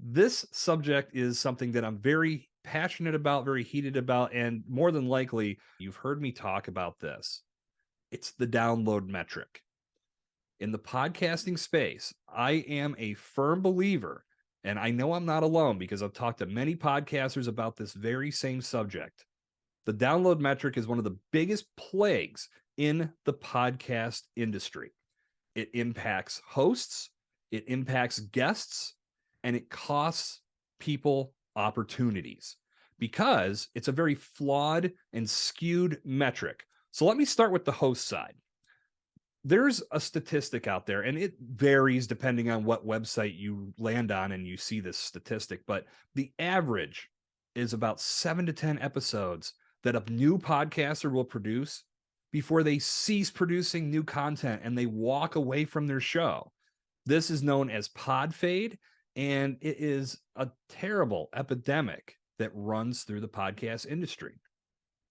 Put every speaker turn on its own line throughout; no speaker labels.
This subject is something that I'm very passionate about, very heated about, and more than likely, you've heard me talk about this. It's the download metric. In the podcasting space, I am a firm believer, and I know I'm not alone because I've talked to many podcasters about this very same subject. The download metric is one of the biggest plagues in the podcast industry. It impacts hosts, it impacts guests, and it costs people opportunities because it's a very flawed and skewed metric. So let me start with the host side. There's a statistic out there, and it varies depending on what website you land on and you see this statistic, but the average is about 7 to 10 episodes that a new podcaster will produce before they cease producing new content and they walk away from their show. This is known as pod fade, and it is a terrible epidemic that runs through the podcast industry.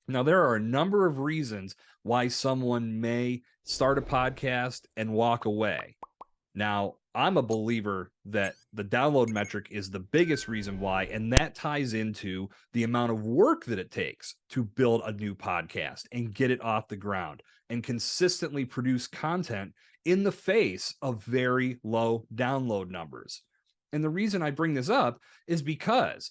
Now, there are a number of reasons why someone may start a podcast and walk away. Now, I'm a believer that the download metric is the biggest reason why, and that ties into the amount of work that it takes to build a new podcast and get it off the ground and consistently produce content in the face of very low download numbers. And the reason I bring this up is because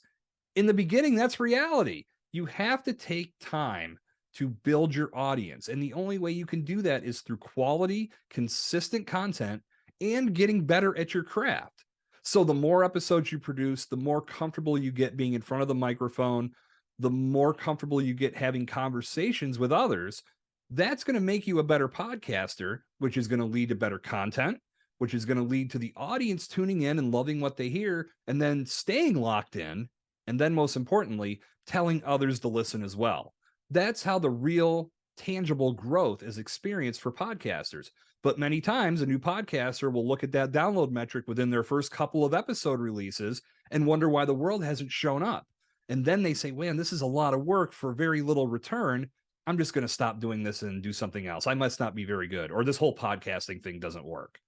in the beginning, that's reality. You have to take time to build your audience. And the only way you can do that is through quality, consistent content and getting better at your craft. So the more episodes you produce, the more comfortable you get being in front of the microphone, the more comfortable you get having conversations with others. That's going to make you a better podcaster, which is going to lead to better content, which is going to lead to the audience tuning in and loving what they hear and then staying locked in. And then most importantly, telling others to listen as well. That's how the real tangible growth is experienced for podcasters. But many times a new podcaster will look at that download metric within their first couple of episode releases and wonder why the world hasn't shown up. And then they say, man, this is a lot of work for very little return. I'm just going to stop doing this and do something else. I must not be very good, or this whole podcasting thing doesn't work.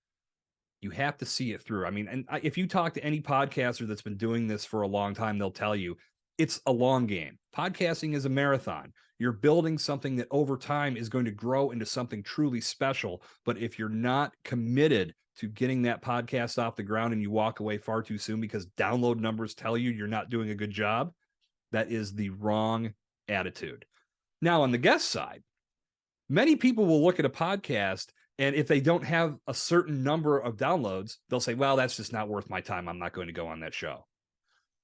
You have to see it through. I mean, and if you talk to any podcaster that's been doing this for a long time, they'll tell you it's a long game. Podcasting is a marathon. You're building something that over time is going to grow into something truly special. But if you're not committed to getting that podcast off the ground and you walk away far too soon because download numbers tell you you're not doing a good job, that is the wrong attitude. Now, on the guest side, many people will look at a podcast, and if they don't have a certain number of downloads, they'll say, well, that's just not worth my time. I'm not going to go on that show.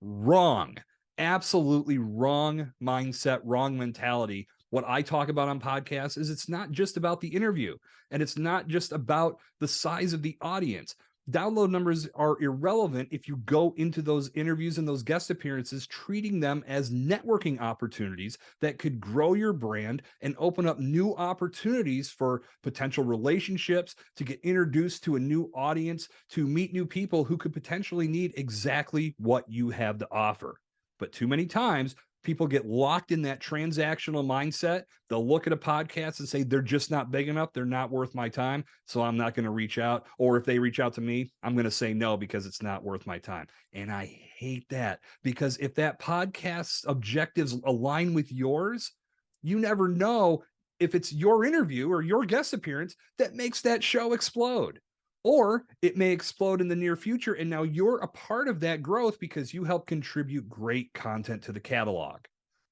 Wrong. Absolutely wrong mindset, wrong mentality. What I talk about on podcasts is it's not just about the interview, and it's not just about the size of the audience. Download numbers are irrelevant if you go into those interviews and those guest appearances treating them as networking opportunities that could grow your brand and open up new opportunities for potential relationships, to get introduced to a new audience, to meet new people who could potentially need exactly what you have to offer. But too many times, people get locked in that transactional mindset. They'll look at a podcast and say, they're just not big enough. They're not worth my time. So I'm not going to reach out. Or if they reach out to me, I'm going to say no because it's not worth my time. And I hate that, because if that podcast's objectives align with yours, you never know if it's your interview or your guest appearance that makes that show explode. Or it may explode in the near future, and now you're a part of that growth because you help contribute great content to the catalog.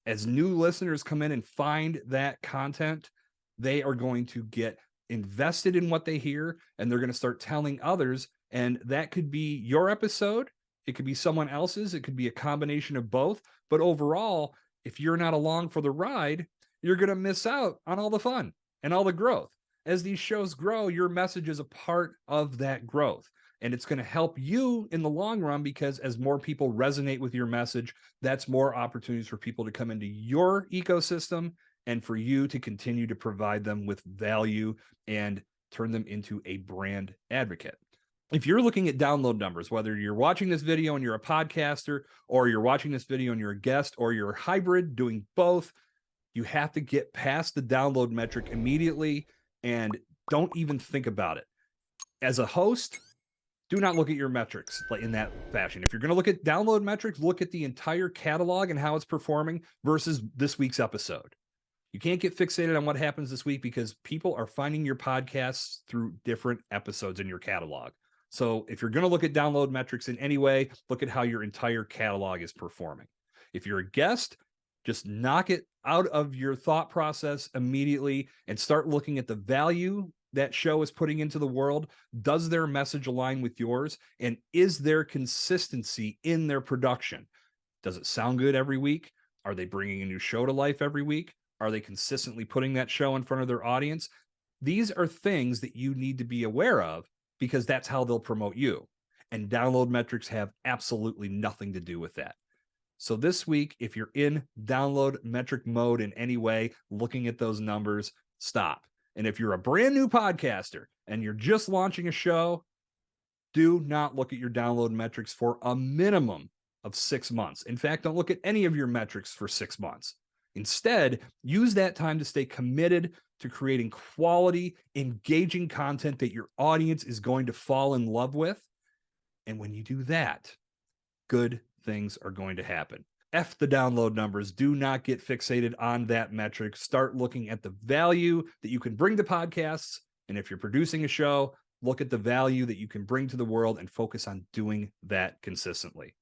As new listeners come in and find that content, they are going to get invested in what they hear, and they're going to start telling others. And that could be your episode. It could be someone else's. It could be a combination of both. But overall, if you're not along for the ride, you're going to miss out on all the fun and all the growth. As these shows grow, your message is a part of that growth. And it's going to help you in the long run, because as more people resonate with your message, that's more opportunities for people to come into your ecosystem and for you to continue to provide them with value and turn them into a brand advocate. If you're looking at download numbers, whether you're watching this video and you're a podcaster, or you're watching this video and you're a guest, or you're a hybrid doing both, you have to get past the download metric immediately. And don't even think about it. As a host, Do not look at your metrics like in that fashion. If you're going to look at download metrics, look at the entire catalog and how it's performing versus this week's episode. You can't get fixated on what happens this week because people are finding your podcasts through different episodes in your catalog. So if you're going to look at download metrics in any way, look at how your entire catalog is performing. If you're a guest, just knock it out of your thought process immediately and start looking at the value that show is putting into the world. Does their message align with yours? And is there consistency in their production? Does it sound good every week? Are they bringing a new show to life every week? Are they consistently putting that show in front of their audience? These are things that you need to be aware of because that's how they'll promote you. And download metrics have absolutely nothing to do with that. So this week, if you're in download metric mode in any way, looking at those numbers, stop. And if you're a brand new podcaster and you're just launching a show, do not look at your download metrics for a minimum of 6 months. In fact, don't look at any of your metrics for 6 months. Instead, use that time to stay committed to creating quality, engaging content that your audience is going to fall in love with. And when you do that, good things are going to happen. F the download numbers. Do not get fixated on that metric. Start looking at the value that you can bring to podcasts. And if you're producing a show, look at the value that you can bring to the world and focus on doing that consistently.